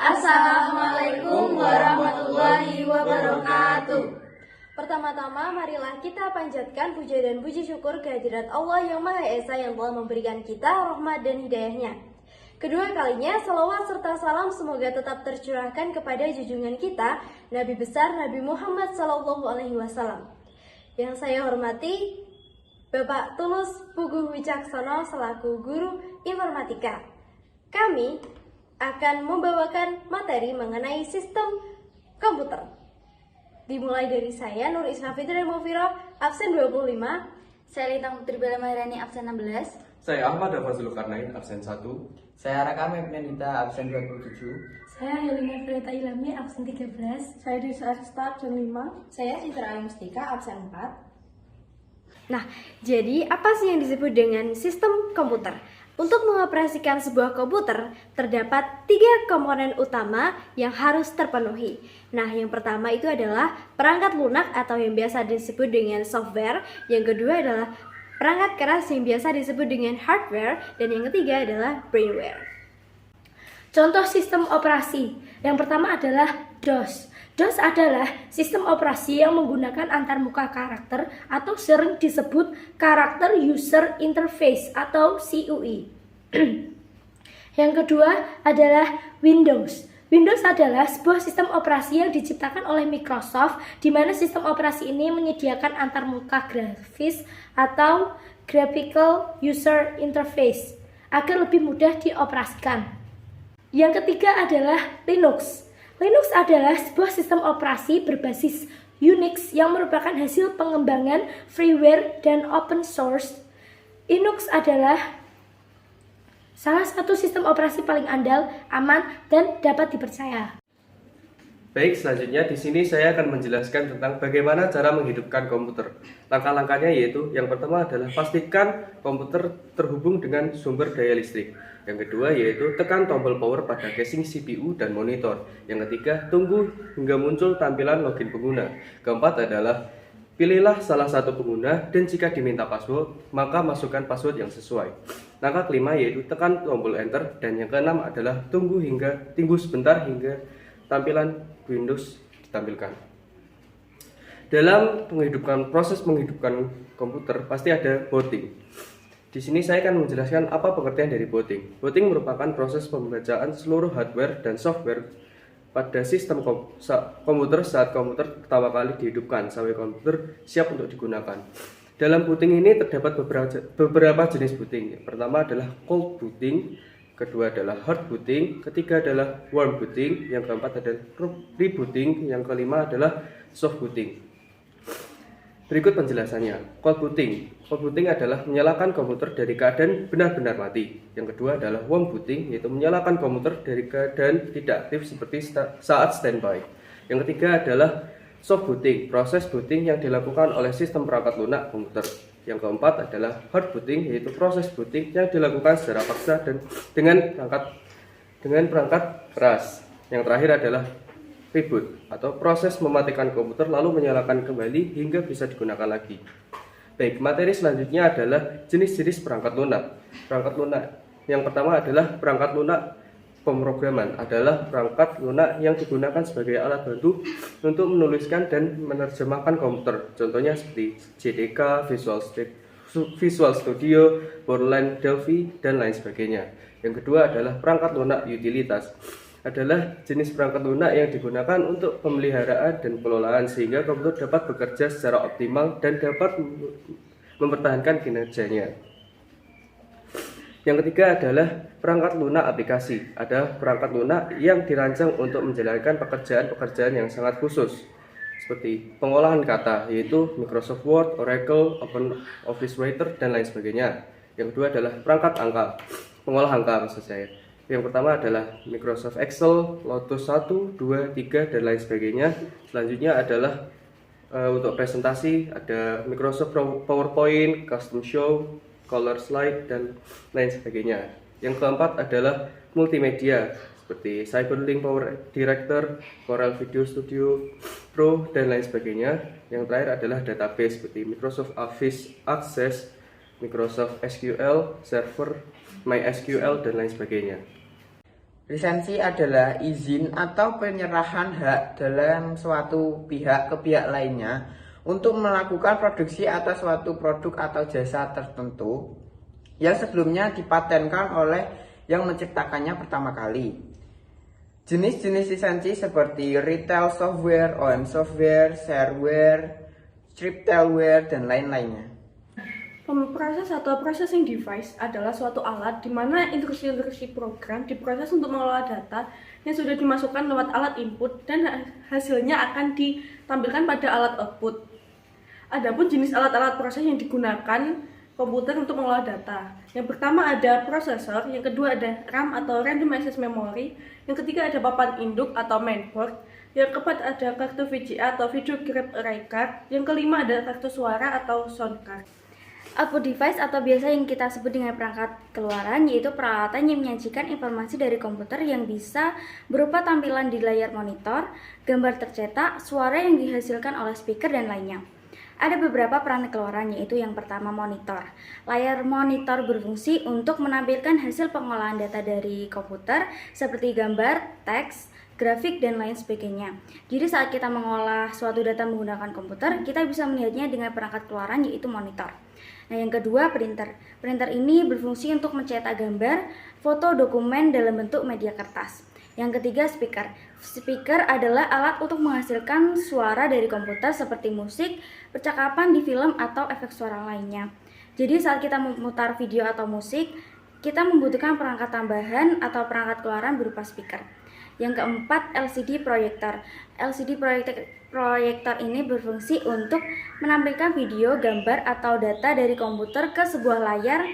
Assalamualaikum warahmatullahi wabarakatuh. Pertama-tama, marilah kita panjatkan puja dan puji syukur kehadirat Allah yang Maha Esa yang telah memberikan kita rahmat dan hidayahnya. Kedua kalinya, salawat serta salam semoga tetap tercurahkan kepada junjungan kita, Nabi besar Nabi Muhammad SAW. Yang saya hormati, Bapak Tulus Puguh Wicaksono selaku Guru Informatika. Kami akan membawakan materi mengenai sistem komputer. Dimulai dari saya, Nur Isra Fitri Mufiro, absen 25. Saya Lintang Putri Bella Maharani, absen 16. Saya Ahmad Dafazul Karnain, absen 1. Saya Rakam Nita, absen 27. Saya Helena Freta Ilami, absen 13. Saya Disa Arista, absen 5. Saya Citra Ayu Mustika, absen 4. Nah, jadi apa sih yang disebut dengan sistem komputer? Untuk mengoperasikan sebuah komputer, terdapat 3 komponen utama yang harus terpenuhi. Nah, yang pertama itu adalah perangkat lunak atau yang biasa disebut dengan software. Yang kedua adalah perangkat keras yang biasa disebut dengan hardware. Dan yang ketiga adalah brainware. Contoh sistem operasi. Yang pertama adalah DOS. DOS adalah sistem operasi yang menggunakan antarmuka karakter atau sering disebut Character User Interface atau CUI. Yang kedua adalah Windows. Windows adalah sebuah sistem operasi yang diciptakan oleh Microsoft, di mana sistem operasi ini menyediakan antarmuka grafis atau Graphical User Interface agar lebih mudah dioperasikan. Yang ketiga adalah Linux. Linux adalah sebuah sistem operasi berbasis Unix yang merupakan hasil pengembangan freeware dan open source. Linux adalah salah satu sistem operasi paling andal, aman, dan dapat dipercaya. Baik, selanjutnya di sini saya akan menjelaskan tentang bagaimana cara menghidupkan komputer. Langkah-langkahnya yaitu, yang pertama adalah pastikan komputer terhubung dengan sumber daya listrik. Yang kedua yaitu tekan tombol power pada casing CPU dan monitor. Yang ketiga, tunggu hingga muncul tampilan login pengguna. Keempat adalah pilihlah salah satu pengguna dan jika diminta password, maka masukkan password yang sesuai. Langkah kelima yaitu tekan tombol enter dan yang keenam adalah tunggu sebentar hingga tampilan Windows ditampilkan. Dalam proses menghidupkan komputer pasti ada booting. Di sini saya akan menjelaskan apa pengertian dari booting. Booting merupakan proses pembacaan seluruh hardware dan software pada sistem komputer saat komputer pertama kali dihidupkan sampai komputer siap untuk digunakan. Dalam booting ini terdapat beberapa jenis booting. Yang pertama adalah cold booting, kedua adalah hard booting, ketiga adalah warm booting, yang keempat adalah rebooting, yang kelima adalah soft booting. Berikut penjelasannya. Cold booting. Cold booting adalah menyalakan komputer dari keadaan benar-benar mati. Yang kedua adalah warm booting, yaitu menyalakan komputer dari keadaan tidak aktif seperti saat standby. Yang ketiga adalah soft booting, proses booting yang dilakukan oleh sistem perangkat lunak komputer. Yang keempat adalah hard booting, yaitu proses booting yang dilakukan secara paksa dan dengan perangkat keras. Yang terakhir adalah reboot atau proses mematikan komputer lalu menyalakan kembali hingga bisa digunakan lagi. Baik, materi selanjutnya adalah jenis-jenis perangkat lunak. Perangkat lunak yang pertama adalah perangkat lunak pemrograman, adalah perangkat lunak yang digunakan sebagai alat bantu untuk menuliskan dan menerjemahkan komputer. Contohnya seperti JDK, Visual Studio, Borland, Delphi, dan lain sebagainya. Yang kedua adalah perangkat lunak utilitas, adalah jenis perangkat lunak yang digunakan untuk pemeliharaan dan pengelolaan sehingga komputer dapat bekerja secara optimal dan dapat mempertahankan kinerjanya. Yang ketiga adalah perangkat lunak aplikasi, ada perangkat lunak yang dirancang untuk menjalankan pekerjaan-pekerjaan yang sangat khusus seperti pengolahan kata, yaitu Microsoft Word, Oracle, Office Writer, dan lain sebagainya. Yang kedua adalah perangkat angka, pengolah angka maksud saya. Yang pertama adalah Microsoft Excel, Lotus 1, 2, 3, dan lain sebagainya. Selanjutnya adalah untuk presentasi ada Microsoft PowerPoint, Custom Show, Color Slide, dan lain sebagainya. Yang keempat adalah multimedia seperti Cyberlink Power Director, Corel Video Studio Pro, dan lain sebagainya. Yang terakhir adalah database seperti Microsoft Office Access, Microsoft SQL Server, MySQL, dan lain sebagainya. Lisensi adalah izin atau penyerahan hak dalam suatu pihak ke pihak lainnya untuk melakukan produksi atas suatu produk atau jasa tertentu yang sebelumnya dipatenkan oleh yang menciptakannya pertama kali. Jenis-jenis lisensi seperti retail software, OEM software, shareware, scriptalware, dan lain-lainnya. Pemproses atau processing device adalah suatu alat di mana instruksi-instruksi program diproses untuk mengelola data yang sudah dimasukkan lewat alat input dan hasilnya akan ditampilkan pada alat output. Adapun jenis alat-alat proses yang digunakan komputer untuk mengelola data. Yang pertama ada prosesor, yang kedua ada RAM atau Random Access Memory, yang ketiga ada papan induk atau mainboard, yang keempat ada kartu VGA atau Video Graph Array Card, yang kelima ada kartu suara atau sound card. Output device atau biasa yang kita sebut dengan perangkat keluaran yaitu peralatan yang menyajikan informasi dari komputer yang bisa berupa tampilan di layar monitor, gambar tercetak, suara yang dihasilkan oleh speaker, dan lainnya. Ada beberapa perangkat keluaran yaitu yang pertama monitor. Layar monitor berfungsi untuk menampilkan hasil pengolahan data dari komputer seperti gambar, teks, grafik, dan lain sebagainya. Jadi saat kita mengolah suatu data menggunakan komputer, kita bisa melihatnya dengan perangkat keluaran yaitu monitor. Nah, yang kedua printer. Printer ini berfungsi untuk mencetak gambar, foto, dokumen dalam bentuk media kertas. Yang ketiga speaker. Speaker adalah alat untuk menghasilkan suara dari komputer seperti musik, percakapan di film, atau efek suara lainnya. Jadi saat kita memutar video atau musik, kita membutuhkan perangkat tambahan atau perangkat keluaran berupa speaker. Yang keempat, LCD proyektor. LCD proyektor ini berfungsi untuk menampilkan video, gambar, atau data dari komputer ke sebuah layar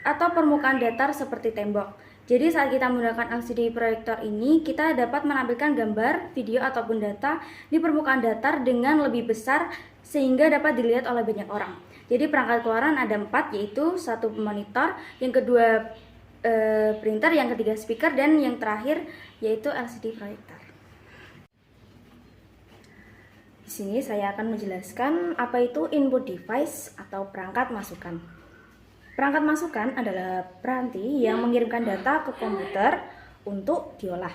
atau permukaan datar seperti tembok. Jadi saat kita menggunakan LCD proyektor ini, kita dapat menampilkan gambar, video, ataupun data di permukaan datar dengan lebih besar sehingga dapat dilihat oleh banyak orang. Jadi perangkat keluaran ada 4, yaitu satu monitor, yang kedua printer, yang ketiga speaker, dan yang terakhir yaitu LCD proyektor. Di sini saya akan menjelaskan apa itu input device atau perangkat masukan. Perangkat masukan adalah peranti yang mengirimkan data ke komputer untuk diolah.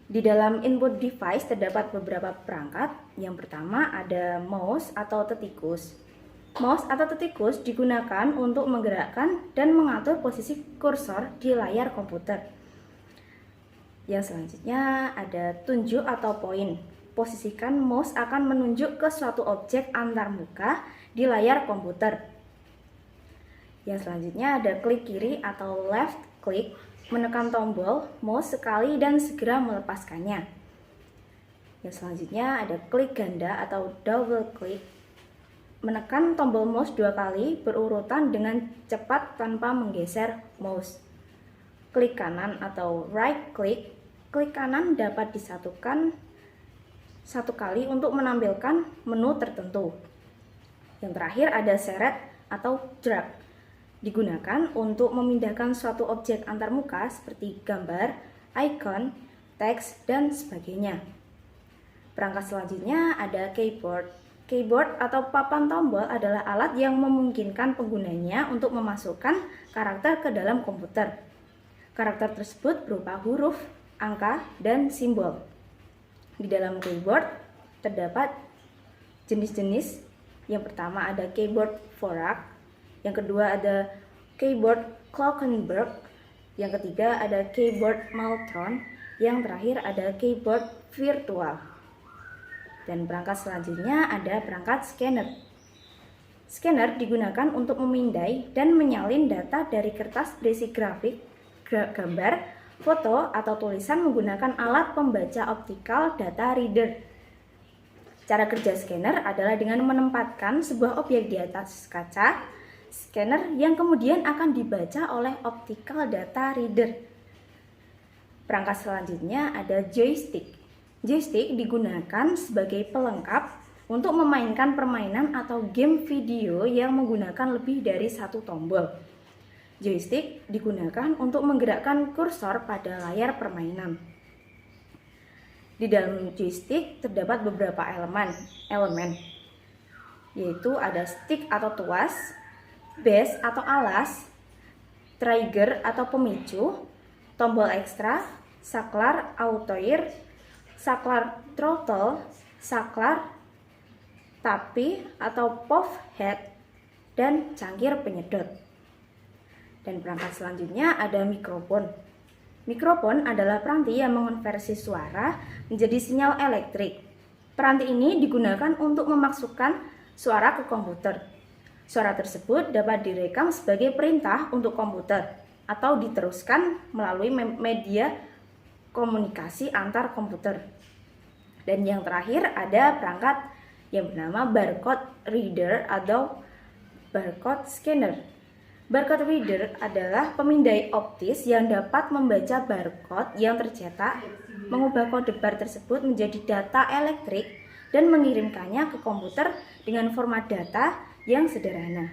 Di dalam input device terdapat beberapa perangkat. Yang pertama ada mouse atau tetikus. Mouse atau tetikus digunakan untuk menggerakkan dan mengatur posisi kursor di layar komputer. Yang selanjutnya ada tunjuk atau poin. Posisikan mouse akan menunjuk ke suatu objek antarmuka di layar komputer. Yang selanjutnya ada klik kiri atau left click, menekan tombol mouse sekali dan segera melepaskannya. Yang selanjutnya ada klik ganda atau double click, menekan tombol mouse 2 kali berurutan dengan cepat tanpa menggeser mouse. Klik kanan atau right click, klik kanan dapat disatukan 1 kali untuk menampilkan menu tertentu. Yang terakhir ada seret atau drag, digunakan untuk memindahkan suatu objek antarmuka seperti gambar, icon, teks, dan sebagainya. Perangkat selanjutnya ada keyboard. Keyboard atau papan tombol adalah alat yang memungkinkan penggunanya untuk memasukkan karakter ke dalam komputer. Karakter tersebut berupa huruf, angka, dan simbol. Di dalam keyboard terdapat jenis-jenis. Yang pertama ada keyboard Dvorak, yang kedua ada keyboard Klockenberg, yang ketiga ada keyboard Maltron, yang terakhir ada keyboard virtual. Dan perangkat selanjutnya ada perangkat scanner. Scanner digunakan untuk memindai dan menyalin data dari kertas berisi grafik, gambar, foto, atau tulisan menggunakan alat pembaca optikal data reader. Cara kerja scanner adalah dengan menempatkan sebuah objek di atas kaca scanner yang kemudian akan dibaca oleh optical data reader. Perangkat selanjutnya ada joystick. Joystick digunakan sebagai pelengkap untuk memainkan permainan atau game video yang menggunakan lebih dari 1 tombol. Joystick digunakan untuk menggerakkan kursor pada layar permainan. Di dalam joystick terdapat beberapa elemen, yaitu ada stick atau tuas, base atau alas, trigger atau pemicu, tombol ekstra, saklar autoir, saklar throttle, saklar tapi atau pop head, dan cangkir penyedot. Dan perangkat selanjutnya ada mikrofon. Mikrofon adalah peranti yang mengonversi suara menjadi sinyal elektrik. Peranti ini digunakan untuk memasukkan suara ke komputer. Suara tersebut dapat direkam sebagai perintah untuk komputer atau diteruskan melalui media komunikasi antar komputer. Dan yang terakhir ada perangkat yang bernama barcode reader atau barcode scanner. Barcode reader adalah pemindai optis yang dapat membaca barcode yang tercetak, mengubah kode bar tersebut menjadi data elektrik, dan mengirimkannya ke komputer dengan format data yang sederhana.